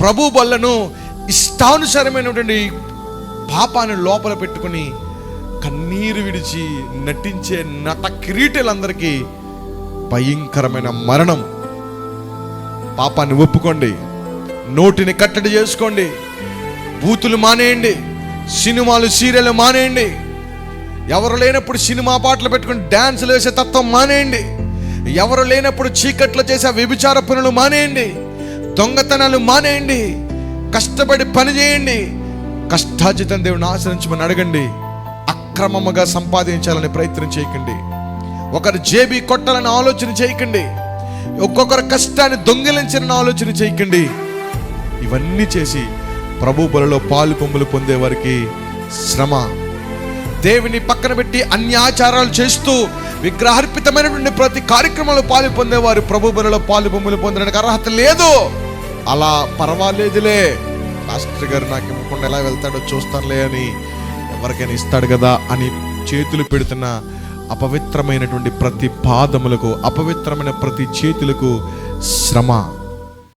ప్రభు బలను ఇష్టానుసారమైనటువంటి పాపాన్ని లోపల పెట్టుకుని కన్నీరు విడిచి నటించే నట కిరీటులందరికీ భయంకరమైన మరణం. పాపాన్ని ఒప్పుకోండి, నోటిని కట్టడి చేసుకోండి, బూతులు మానేయండి, సినిమాలు సీరియల్ మానేయండి, ఎవరు లేనప్పుడు సినిమా పాటలు పెట్టుకుని డ్యాన్సులు వేసే తత్వం మానేయండి, ఎవరు లేనప్పుడు చీకట్లో చేసే వ్యభిచార పనులు మానేయండి, దొంగతనాలు మానేయండి, కష్టపడి పని చేయండి, కష్టార్జితం దేవుని ఆశ్రయించమని అడగండి. అక్రమముగా సంపాదించాలని ప్రయత్నం చేయకండి, ఒకరు జేబీ కొట్టాలని ఆలోచన చేయకండి, ఒక్కొక్కరు కష్టాన్ని దొంగిలించాలని ఆలోచన చేయకండి. ఇవన్నీ చేసి ప్రభు బలలో పాలు పొమ్ములు పొందే వారికి శ్రమ. దేవుని పక్కన పెట్టి అన్యాచారాలు చేస్తూ విగ్రహార్పితమైనటువంటి ప్రతి కార్యక్రమంలో పాలు పొందేవారు ప్రభు బలలో పాలు పొమ్ములు పొందడానికి అర్హత లేదు. అలా పర్వాలేదులే, పాస్టర్ గారు నాకు ఇవ్వకుండా ఎలా వెళ్తాడో చూస్తానులే అని ఎవరికైనా ఇస్తాడు కదా అని చేతులు పెడుతున్న అపవిత్రమైనటువంటి ప్రతి పాదములకు, అపవిత్రమైన ప్రతి చేతులకు శ్రమ.